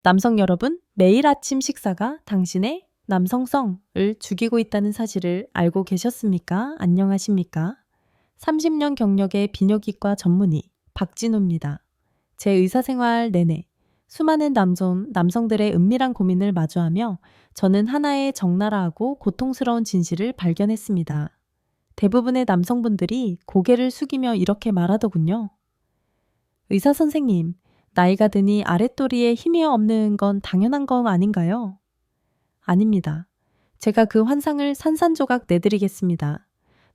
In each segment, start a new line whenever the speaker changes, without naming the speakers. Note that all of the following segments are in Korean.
남성 여러분, 매일 아침 식사가 당신의 남성성을 죽이고 있다는 사실을 알고 계셨습니까? 안녕하십니까? 30년 경력의 비뇨기과 전문의 박진우입니다. 제 의사생활 내내 수많은 남성들의 은밀한 고민을 마주하며 저는 하나의 적나라하고 고통스러운 진실을 발견했습니다. 대부분의 남성분들이 고개를 숙이며 이렇게 말하더군요. 의사 선생님, 나이가 드니 아랫도리에 힘이 없는 건 당연한 거 아닌가요? 아닙니다. 제가 그 환상을 산산조각 내드리겠습니다.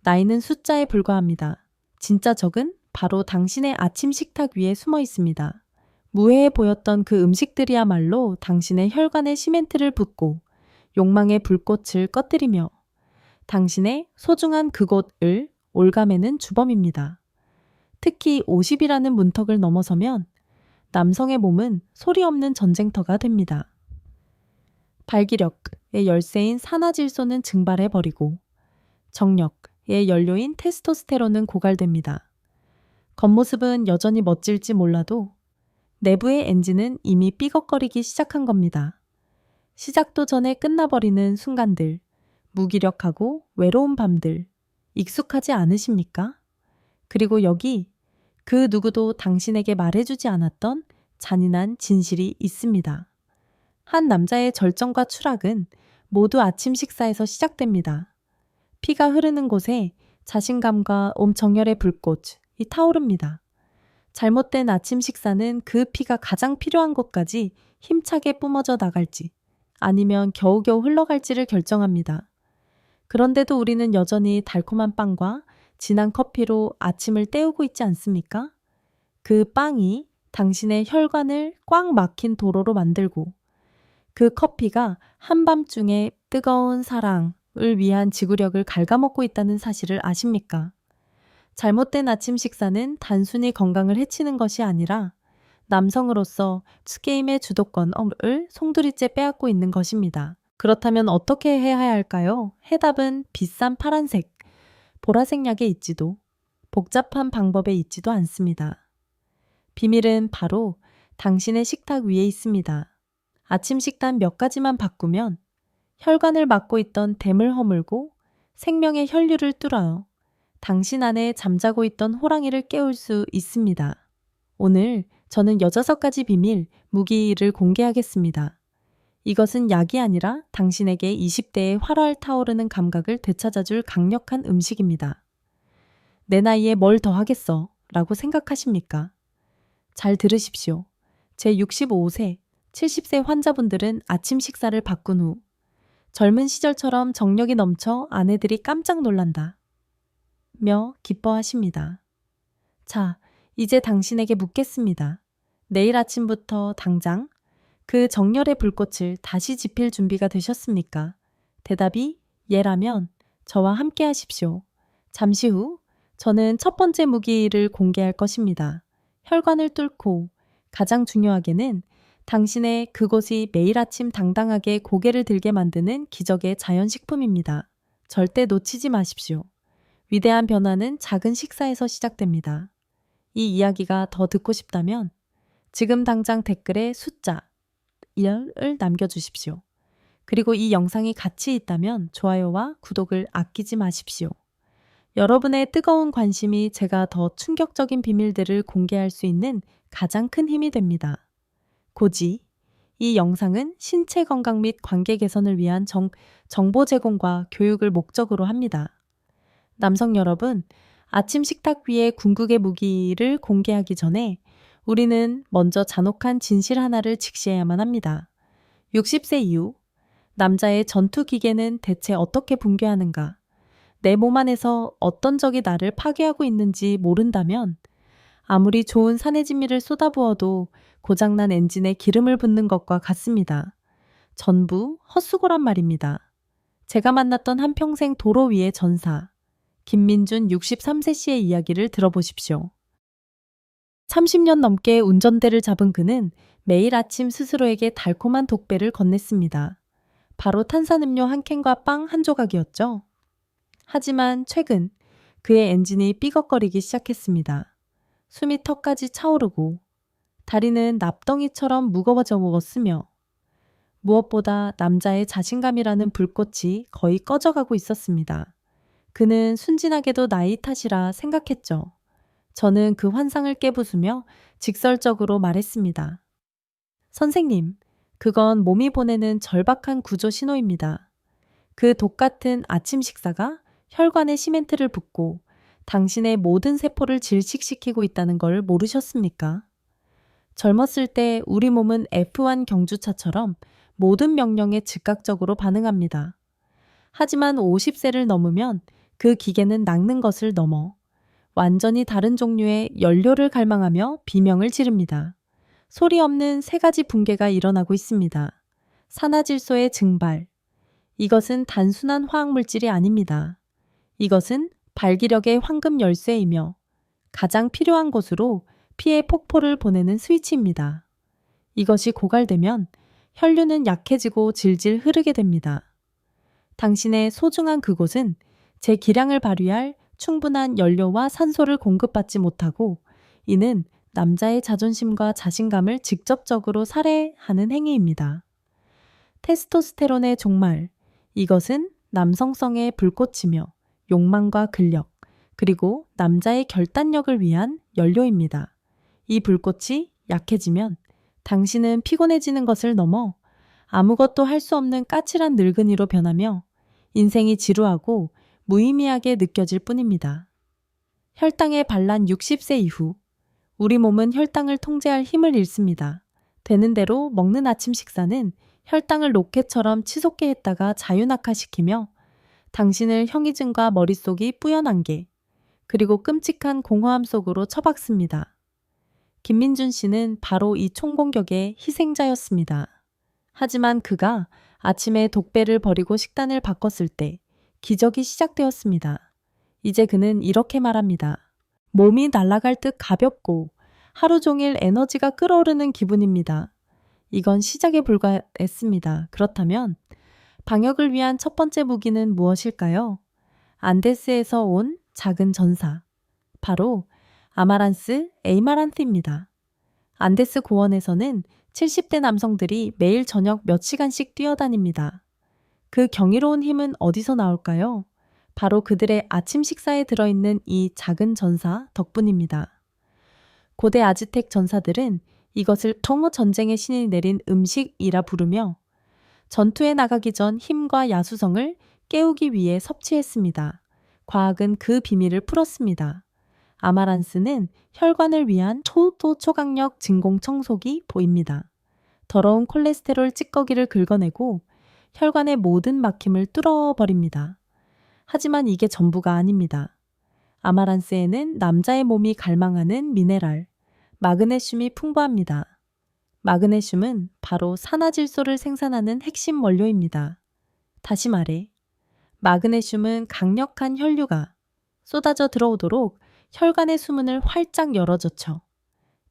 나이는 숫자에 불과합니다. 진짜 적은 바로 당신의 아침 식탁 위에 숨어 있습니다. 무해해 보였던 그 음식들이야말로 당신의 혈관에 시멘트를 붓고 욕망의 불꽃을 꺼뜨리며 당신의 소중한 그곳을 올가매는 주범입니다. 특히 50이라는 문턱을 넘어서면 남성의 몸은 소리 없는 전쟁터가 됩니다. 발기력의 열쇠인 산화질소는 증발해버리고 정력의 연료인 테스토스테론은 고갈됩니다. 겉모습은 여전히 멋질지 몰라도 내부의 엔진은 이미 삐걱거리기 시작한 겁니다. 시작도 전에 끝나버리는 순간들, 무기력하고 외로운 밤들, 익숙하지 않으십니까? 그리고 여기 그 누구도 당신에게 말해주지 않았던 잔인한 진실이 있습니다. 한 남자의 절정과 추락은 모두 아침 식사에서 시작됩니다. 피가 흐르는 곳에 자신감과 정열의 불꽃이 타오릅니다. 잘못된 아침 식사는 그 피가 가장 필요한 곳까지 힘차게 뿜어져 나갈지 아니면 겨우겨우 흘러갈지를 결정합니다. 그런데도 우리는 여전히 달콤한 빵과 진한 커피로 아침을 때우고 있지 않습니까? 그 빵이 당신의 혈관을 꽉 막힌 도로로 만들고 그 커피가 한밤중에 뜨거운 사랑을 위한 지구력을 ဃ갉아먹고 있다는 사실을 아십니까? 잘못된 아침 식사는 단순히 건강을 해치는 것이 아니라 남성으로서 게임의 주도권을 송두리째 빼앗고 있는 것입니다. 그렇다면 어떻게 해야 할까요? 해답은 비싼 파란색, 보라색 약에 있지도 복잡한 방법에 있지도 않습니다. 비밀은 바로 당신의 식탁 위에 있습니다. 아침 식단 몇 가지만 바꾸면 혈관을 막고 있던 댐을 허물고 생명의 혈류를 뚫어요. 당신 안에 잠자고 있던 호랑이를 깨울 수 있습니다. 오늘 저는 6가지 비밀, 무기를 공개하겠습니다. 이것은 약이 아니라 당신에게 20대의 활활 타오르는 감각을 되찾아줄 강력한 음식입니다. 내 나이에 뭘 더 하겠어? 라고 생각하십니까? 잘 들으십시오. 제 65세, 70세 환자분들은 아침 식사를 바꾼 후 젊은 시절처럼 정력이 넘쳐 아내들이 깜짝 놀란다 며 기뻐하십니다. 자, 이제 당신에게 묻겠습니다. 내일 아침부터 당장 그 정열의 불꽃을 다시 지필 준비가 되셨습니까? 대답이 예라면 저와 함께 하십시오. 잠시 후 저는 첫 번째 무기를 공개할 것입니다. 혈관을 뚫고 가장 중요하게는 당신의 그곳이 매일 아침 당당하게 고개를 들게 만드는 기적의 자연식품입니다. 절대 놓치지 마십시오. 위대한 변화는 작은 식사에서 시작됩니다. 이 이야기가 더 듣고 싶다면 지금 당장 댓글에 숫자 1을 남겨주십시오. 그리고 이 영상이 가치 있다면 좋아요와 구독을 아끼지 마십시오. 여러분의 뜨거운 관심이 제가 더 충격적인 비밀들을 공개할 수 있는 가장 큰 힘이 됩니다. 고지, 이 영상은 신체 건강 및 관계 개선을 위한 정보 제공과 교육을 목적으로 합니다. 남성 여러분, 아침 식탁 위에 궁극의 무기를 공개하기 전에 우리는 먼저 잔혹한 진실 하나를 직시해야만 합니다. 60세 이후 남자의 전투 기계는 대체 어떻게 붕괴하는가? 내 몸 안에서 어떤 적이 나를 파괴하고 있는지 모른다면 아무리 좋은 산해진미를 쏟아부어도 고장난 엔진에 기름을 붓는 것과 같습니다. 전부 헛수고란 말입니다. 제가 만났던 한평생 도로 위의 전사, 김민준 63세 씨의 이야기를 들어보십시오. 30년 넘게 운전대를 잡은 그는 매일 아침 스스로에게 달콤한 독배를 건넸습니다. 바로 탄산음료 한 캔과 빵 한 조각이었죠. 하지만 최근 그의 엔진이 삐걱거리기 시작했습니다. 숨이 턱까지 차오르고 다리는 납덩이처럼 무거워졌으며 무엇보다 남자의 자신감이라는 불꽃이 거의 꺼져가고 있었습니다. 그는 순진하게도 나이 탓이라 생각했죠. 저는 그 환상을 깨부수며 직설적으로 말했습니다. 선생님, 그건 몸이 보내는 절박한 구조 신호입니다. 그 독같은 아침 식사가 혈관에 시멘트를 붓고 당신의 모든 세포를 질식시키고 있다는 걸 모르셨습니까? 젊었을 때 우리 몸은 F1 경주차처럼 모든 명령에 즉각적으로 반응합니다. 하지만 50세를 넘으면 그 기계는 낚는 것을 넘어 완전히 다른 종류의 연료를 갈망하며 비명을 지릅니다. 소리 없는 세 가지 붕괴가 일어나고 있습니다. 산화질소의 증발. 이것은 단순한 화학물질이 아닙니다. 이것은 발기력의 황금 열쇠이며 가장 필요한 곳으로 피의 폭포를 보내는 스위치입니다. 이것이 고갈되면 혈류는 약해지고 질질 흐르게 됩니다. 당신의 소중한 그곳은 제 기량을 발휘할 충분한 연료와 산소를 공급받지 못하고 이는 남자의 자존심과 자신감을 직접적으로 살해하는 행위입니다. 테스토스테론의 종말. 이것은 남성성의 불꽃이며 욕망과 근력, 그리고 남자의 결단력을 위한 연료입니다. 이 불꽃이 약해지면 당신은 피곤해지는 것을 넘어 아무것도 할 수 없는 까칠한 늙은이로 변하며 인생이 지루하고 무의미하게 느껴질 뿐입니다. 혈당의 반란 60세 이후 우리 몸은 혈당을 통제할 힘을 잃습니다. 되는 대로 먹는 아침 식사는 혈당을 로켓처럼 치솟게 했다가 자유낙하시키며 당신을 형이증과 머릿속이 뿌연한 게 그리고 끔찍한 공허함 속으로 처박습니다. 김민준 씨는 바로 이 총공격의 희생자였습니다. 하지만 그가 아침에 독배를 버리고 식단을 바꿨을 때 기적이 시작되었습니다. 이제 그는 이렇게 말합니다. 몸이 날아갈 듯 가볍고 하루 종일 에너지가 끓어오르는 기분입니다. 이건 시작에 불과했습니다. 그렇다면 방역을 위한 첫 번째 무기는 무엇일까요? 안데스에서 온 작은 전사. 바로 아마란스 에이마란트입니다. 안데스 고원에서는 70대 남성들이 매일 저녁 몇 시간씩 뛰어다닙니다. 그 경이로운 힘은 어디서 나올까요? 바로 그들의 아침 식사에 들어있는 이 작은 전사 덕분입니다. 고대 아즈텍 전사들은 이것을 통호 전쟁의 신이 내린 음식이라 부르며 전투에 나가기 전 힘과 야수성을 깨우기 위해 섭취했습니다. 과학은 그 비밀을 풀었습니다. 아마란스는 혈관을 위한 초강력 진공 청소기 보입니다. 더러운 콜레스테롤 찌꺼기를 긁어내고 혈관의 모든 막힘을 뚫어버립니다. 하지만 이게 전부가 아닙니다. 아마란스에는 남자의 몸이 갈망하는 미네랄, 마그네슘이 풍부합니다. 마그네슘은 바로 산화질소를 생산하는 핵심 원료입니다. 다시 말해, 마그네슘은 강력한 혈류가 쏟아져 들어오도록 혈관의 수문을 활짝 열어젖혀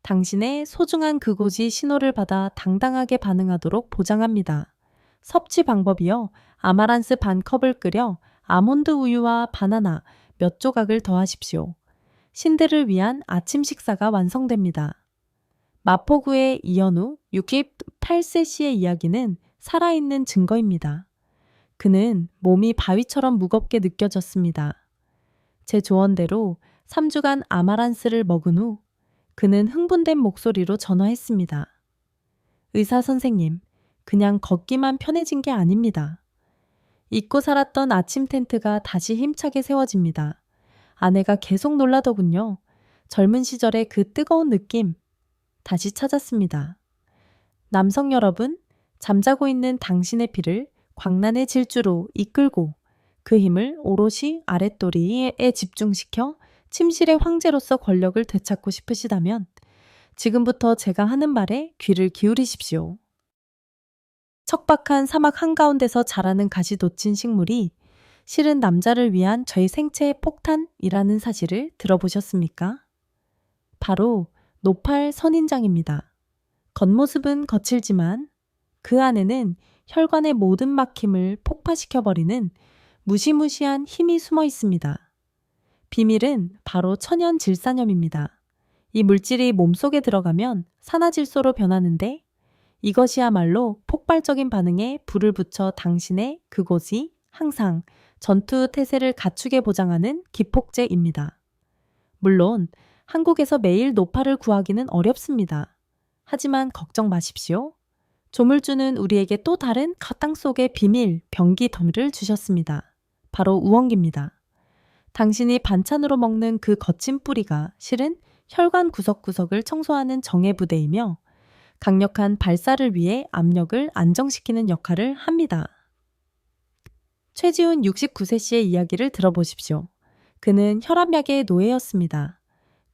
당신의 소중한 그곳이 신호를 받아 당당하게 반응하도록 보장합니다. 섭취 방법이요. 아마란스 반 컵을 끓여 아몬드 우유와 바나나 몇 조각을 더하십시오. 신들을 위한 아침 식사가 완성됩니다. 마포구의 이현우 68세 씨의 이야기는 살아있는 증거입니다. 그는 몸이 바위처럼 무겁게 느껴졌습니다. 제 조언대로 3주간 아마란스를 먹은 후 그는 흥분된 목소리로 전화했습니다. 의사 선생님, 그냥 걷기만 편해진 게 아닙니다. 잊고 살았던 아침 텐트가 다시 힘차게 세워집니다. 아내가 계속 놀라더군요. 젊은 시절의 그 뜨거운 느낌, 다시 찾았습니다. 남성 여러분, 잠자고 있는 당신의 피를 광란의 질주로 이끌고 그 힘을 오롯이 아랫도리에 집중시켜 침실의 황제로서 권력을 되찾고 싶으시다면 지금부터 제가 하는 말에 귀를 기울이십시오. 척박한 사막 한가운데서 자라는 가시돋친 식물이 실은 남자를 위한 저희 생체의 폭탄이라는 사실을 들어보셨습니까? 바로 노팔 선인장입니다. 겉모습은 거칠지만 그 안에는 혈관의 모든 막힘을 폭파시켜버리는 무시무시한 힘이 숨어 있습니다. 비밀은 바로 천연 질산염입니다. 이 물질이 몸속에 들어가면 산화질소로 변하는데 이것이야말로 폭발적인 반응에 불을 붙여 당신의 그곳이 항상 전투 태세를 갖추게 보장하는 기폭제입니다. 물론 한국에서 매일 노파를 구하기는 어렵습니다. 하지만 걱정 마십시오. 조물주는 우리에게 또 다른 땅속의 비밀 병기 덤을 주셨습니다. 바로 우엉기입니다. 당신이 반찬으로 먹는 그 거친 뿌리가 실은 혈관 구석구석을 청소하는 정예부대이며 강력한 발사를 위해 압력을 안정시키는 역할을 합니다. 최지훈 69세 씨의 이야기를 들어보십시오. 그는 혈압약의 노예였습니다.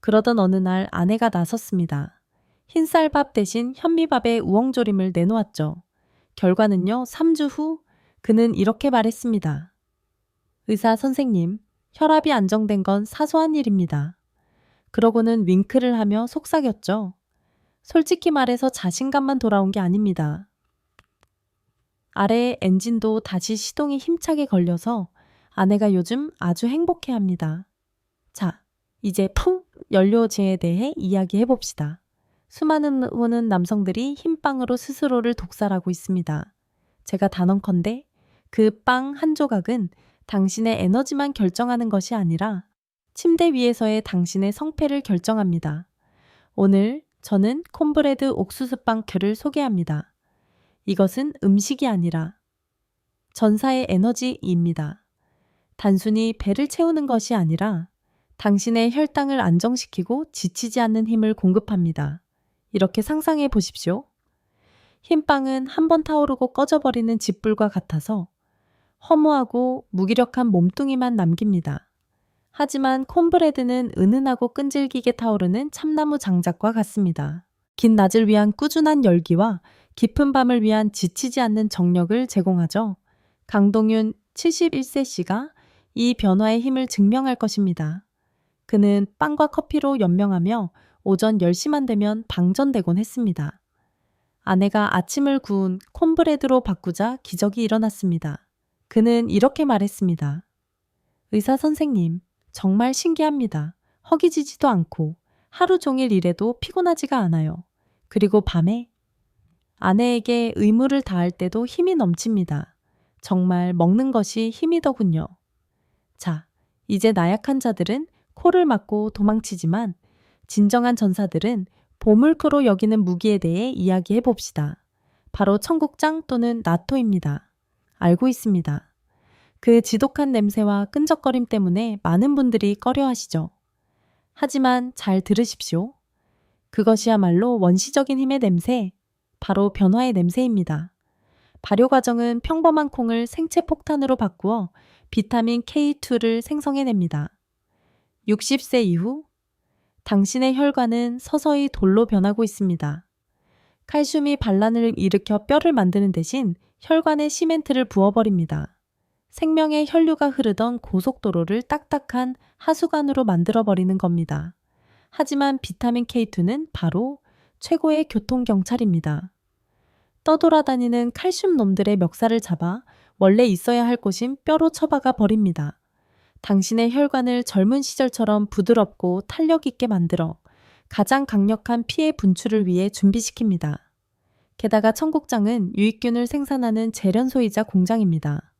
그러던 어느 날 아내가 나섰습니다. 흰쌀밥 대신 현미밥에 우엉조림을 내놓았죠. 결과는요, 3주 후 그는 이렇게 말했습니다. 의사 선생님, 혈압이 안정된 건 사소한 일입니다. 그러고는 윙크를 하며 속삭였죠. 솔직히 말해서 자신감만 돌아온 게 아닙니다. 아래의 엔진도 다시 시동이 힘차게 걸려서 아내가 요즘 아주 행복해합니다. 자, 이제 연료제에 대해 이야기해 봅시다. 수많은 남성들이 흰빵으로 스스로를 독살하고 있습니다. 제가 단언컨대 그 빵 한 조각은 당신의 에너지만 결정하는 것이 아니라 침대 위에서의 당신의 성패를 결정합니다. 오늘 저는 콘브레드 옥수수빵 를 소개합니다. 이것은 음식이 아니라 전사의 에너지입니다. 단순히 배를 채우는 것이 아니라 당신의 혈당을 안정시키고 지치지 않는 힘을 공급합니다. 이렇게 상상해 보십시오. 흰빵은 한번 타오르고 꺼져버리는 짓불과 같아서 허무하고 무기력한 몸뚱이만 남깁니다. 하지만 콘브레드는 은은하고 끈질기게 타오르는 참나무 장작과 같습니다. 긴 낮을 위한 꾸준한 열기와 깊은 밤을 위한 지치지 않는 정력을 제공하죠. 강동윤 71세 씨가 이 변화의 힘을 증명할 것입니다. 그는 빵과 커피로 연명하며 오전 10시만 되면 방전되곤 했습니다. 아내가 아침을 구운 콘브레드로 바꾸자 기적이 일어났습니다. 그는 이렇게 말했습니다. 의사 선생님, 정말 신기합니다. 허기지지도 않고 하루 종일 일해도 피곤하지가 않아요. 그리고 밤에 아내에게 의무를 다할 때도 힘이 넘칩니다. 정말 먹는 것이 힘이더군요. 자, 이제 나약한 자들은 코를 막고 도망치지만 진정한 전사들은 보물크로 여기는 무기에 대해 이야기해 봅시다. 바로 청국장 또는 나토입니다. 알고 있습니다. 그 지독한 냄새와 끈적거림 때문에 많은 분들이 꺼려하시죠. 하지만 잘 들으십시오. 그것이야말로 원시적인 힘의 냄새, 바로 변화의 냄새입니다. 발효 과정은 평범한 콩을 생체 폭탄으로 바꾸어 비타민 K2를 생성해냅니다. 60세 이후 당신의 혈관은 서서히 돌로 변하고 있습니다. 칼슘이 반란을 일으켜 뼈를 만드는 대신 혈관에 시멘트를 부어버립니다. 생명의 혈류가 흐르던 고속도로를 딱딱한 하수관으로 만들어버리는 겁니다. 하지만 비타민 K2는 바로 최고의 교통경찰입니다. 떠돌아다니는 칼슘 놈들의 멱살을 잡아 원래 있어야 할 곳인 뼈로 처박아 버립니다. 당신의 혈관을 젊은 시절처럼 부드럽고 탄력 있게 만들어 가장 강력한 피해 분출을 위해 준비시킵니다. 게다가 청국장은 유익균을 생산하는 재련소이자 공장입니다.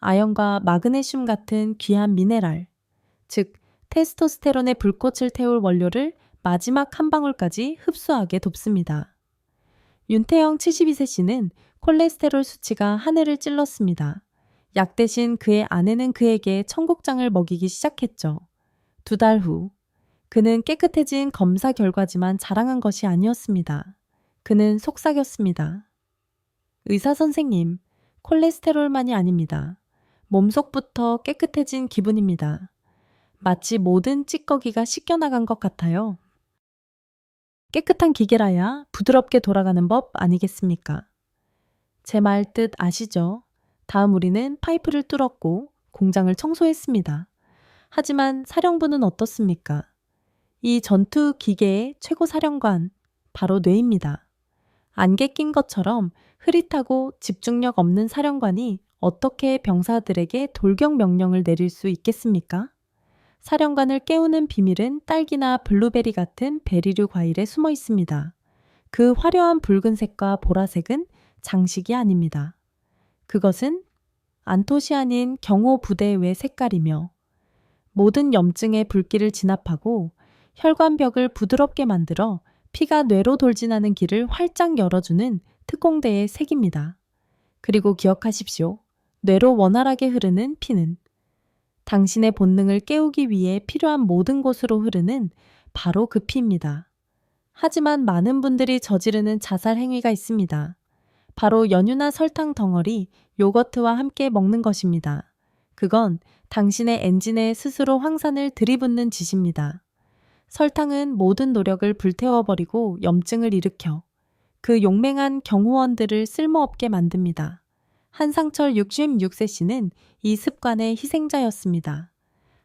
아연과 마그네슘 같은 귀한 미네랄, 즉 테스토스테론의 불꽃을 태울 원료를 마지막 한 방울까지 흡수하게 돕습니다. 윤태영 72세 씨는 콜레스테롤 수치가 하늘을 찔렀습니다. 약 대신 그의 아내는 그에게 청국장을 먹이기 시작했죠. 2달 후, 그는 깨끗해진 검사 결과지만 자랑한 것이 아니었습니다. 그는 속삭였습니다. 의사 선생님, 콜레스테롤만이 아닙니다. 몸속부터 깨끗해진 기분입니다. 마치 모든 찌꺼기가 씻겨나간 것 같아요. 깨끗한 기계라야 부드럽게 돌아가는 법 아니겠습니까? 제 말 뜻 아시죠? 다음 우리는 파이프를 뚫었고 공장을 청소했습니다. 하지만 사령부는 어떻습니까? 이 전투 기계의 최고 사령관, 바로 뇌입니다. 안개 낀 것처럼 흐릿하고 집중력 없는 사령관이 어떻게 병사들에게 돌격 명령을 내릴 수 있겠습니까? 사령관을 깨우는 비밀은 딸기나 블루베리 같은 베리류 과일에 숨어 있습니다. 그 화려한 붉은색과 보라색은 장식이 아닙니다. 그것은 안토시아닌 경호 부대의 색깔이며 모든 염증의 불길을 진압하고 혈관벽을 부드럽게 만들어 피가 뇌로 돌진하는 길을 활짝 열어주는 특공대의 색입니다. 그리고 기억하십시오. 뇌로 원활하게 흐르는 피는 당신의 본능을 깨우기 위해 필요한 모든 곳으로 흐르는 바로 그 피입니다. 하지만 많은 분들이 저지르는 자살 행위가 있습니다. 바로 연유나 설탕 덩어리, 요거트와 함께 먹는 것입니다. 그건 당신의 엔진에 스스로 황산을 들이붓는 짓입니다. 설탕은 모든 노력을 불태워버리고 염증을 일으켜 그 용맹한 경호원들을 쓸모없게 만듭니다. 한상철 66세 씨는 이 습관의 희생자였습니다.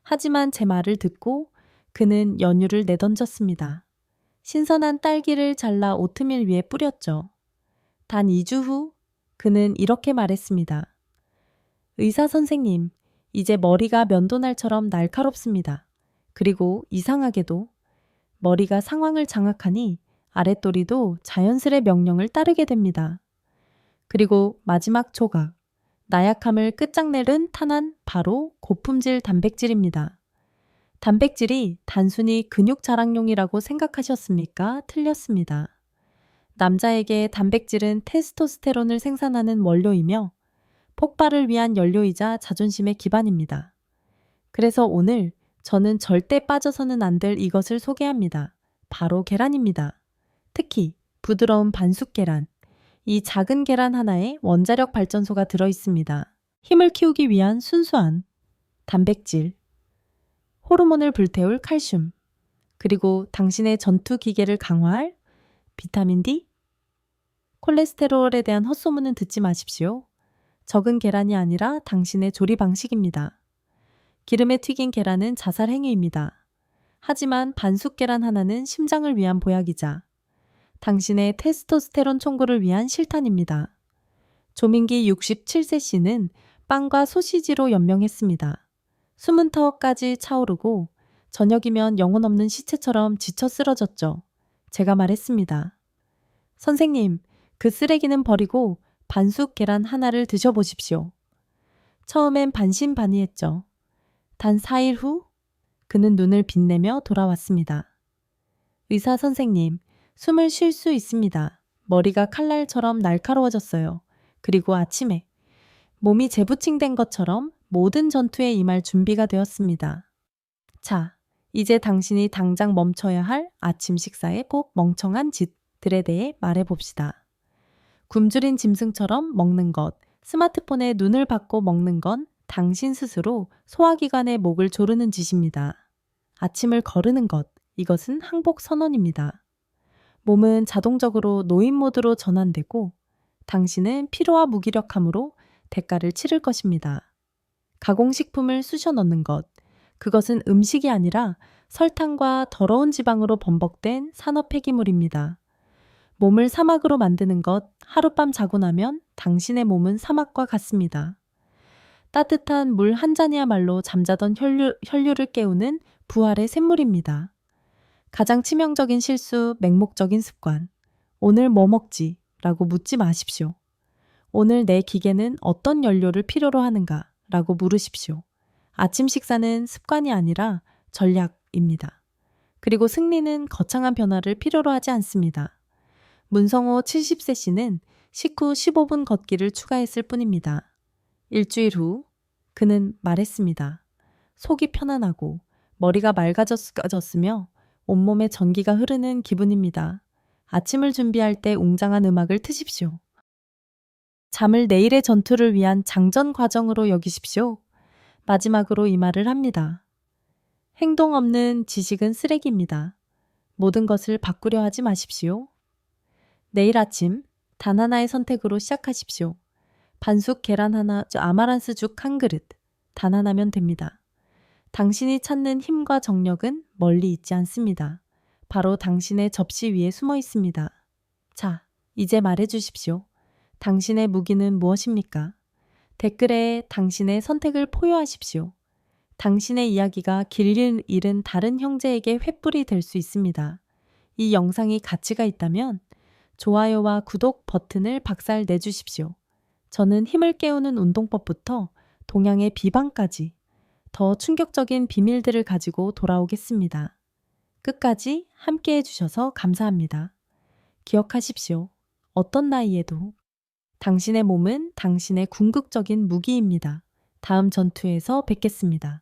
하지만 제 말을 듣고 그는 연유를 내던졌습니다. 신선한 딸기를 잘라 오트밀 위에 뿌렸죠. 단 2주 후 그는 이렇게 말했습니다. 의사 선생님, 이제 머리가 면도날처럼 날카롭습니다. 그리고 이상하게도 머리가 상황을 장악하니 아랫도리도 자연스레 명령을 따르게 됩니다. 그리고 마지막 조각, 나약함을 끝장내는 탄환 바로 고품질 단백질입니다. 단백질이 단순히 근육 자랑용이라고 생각하셨습니까? 틀렸습니다. 남자에게 단백질은 테스토스테론을 생산하는 원료이며 폭발을 위한 연료이자 자존심의 기반입니다. 그래서 오늘 저는 절대 빠져서는 안 될 이것을 소개합니다. 바로 계란입니다. 특히 부드러운 반숙 계란. 이 작은 계란 하나에 원자력 발전소가 들어 있습니다. 힘을 키우기 위한 순수한 단백질, 호르몬을 불태울 칼슘, 그리고 당신의 전투 기계를 강화할 비타민 D? 콜레스테롤에 대한 헛소문은 듣지 마십시오. 적은 계란이 아니라 당신의 조리 방식입니다. 기름에 튀긴 계란은 자살 행위입니다. 하지만 반숙 계란 하나는 심장을 위한 보약이자 당신의 테스토스테론 총구를 위한 실탄입니다. 조민기 67세 씨는 빵과 소시지로 연명했습니다. 숨은 터까지 차오르고 저녁이면 영혼 없는 시체처럼 지쳐 쓰러졌죠. 제가 말했습니다. 선생님, 그 쓰레기는 버리고 반숙 계란 하나를 드셔보십시오. 처음엔 반신반의했죠. 단 4일 후 그는 눈을 빛내며 돌아왔습니다. 의사 선생님, 숨을 쉴 수 있습니다. 머리가 칼날처럼 날카로워졌어요. 그리고 아침에 몸이 재부팅된 것처럼 모든 전투에 임할 준비가 되었습니다. 자, 이제 당신이 당장 멈춰야 할 아침 식사의 꼭 멍청한 짓들에 대해 말해봅시다. 굶주린 짐승처럼 먹는 것, 스마트폰에 눈을 받고 먹는 건 당신 스스로 소화기관의 목을 조르는 짓입니다. 아침을 거르는 것, 이것은 항복 선언입니다. 몸은 자동적으로 노인 모드로 전환되고 당신은 피로와 무기력함으로 대가를 치를 것입니다. 가공식품을 쑤셔 넣는 것, 그것은 음식이 아니라 설탕과 더러운 지방으로 범벅된 산업 폐기물입니다. 몸을 사막으로 만드는 것, 하룻밤 자고 나면 당신의 몸은 사막과 같습니다. 따뜻한 물 한 잔이야말로 잠자던 혈류를 깨우는 부활의 샘물입니다. 가장 치명적인 실수, 맹목적인 습관. 오늘 뭐 먹지? 라고 묻지 마십시오. 오늘 내 기계는 어떤 연료를 필요로 하는가? 라고 물으십시오. 아침 식사는 습관이 아니라 전략입니다. 그리고 승리는 거창한 변화를 필요로 하지 않습니다. 문성호 70세 씨는 식후 15분 걷기를 추가했을 뿐입니다. 일주일 후 그는 말했습니다. 속이 편안하고 머리가 맑아졌으며 온몸에 전기가 흐르는 기분입니다. 아침을 준비할 때 웅장한 음악을 트십시오. 잠을 내일의 전투를 위한 장전 과정으로 여기십시오. 마지막으로 이 말을 합니다. 행동 없는 지식은 쓰레기입니다. 모든 것을 바꾸려 하지 마십시오. 내일 아침 단 하나의 선택으로 시작하십시오. 반숙 계란 하나, 아마란스 죽 한 그릇, 단 하나면 됩니다. 당신이 찾는 힘과 정력은 멀리 있지 않습니다. 바로 당신의 접시 위에 숨어 있습니다. 자, 이제 말해 주십시오. 당신의 무기는 무엇입니까? 댓글에 당신의 선택을 포효하십시오. 당신의 이야기가 길 잃은 다른 형제에게 횃불이 될 수 있습니다. 이 영상이 가치가 있다면 좋아요와 구독 버튼을 박살 내주십시오. 저는 힘을 깨우는 운동법부터 동양의 비방까지 더 충격적인 비밀들을 가지고 돌아오겠습니다. 끝까지 함께 해주셔서 감사합니다. 기억하십시오. 어떤 나이에도 당신의 몸은 당신의 궁극적인 무기입니다. 다음 전투에서 뵙겠습니다.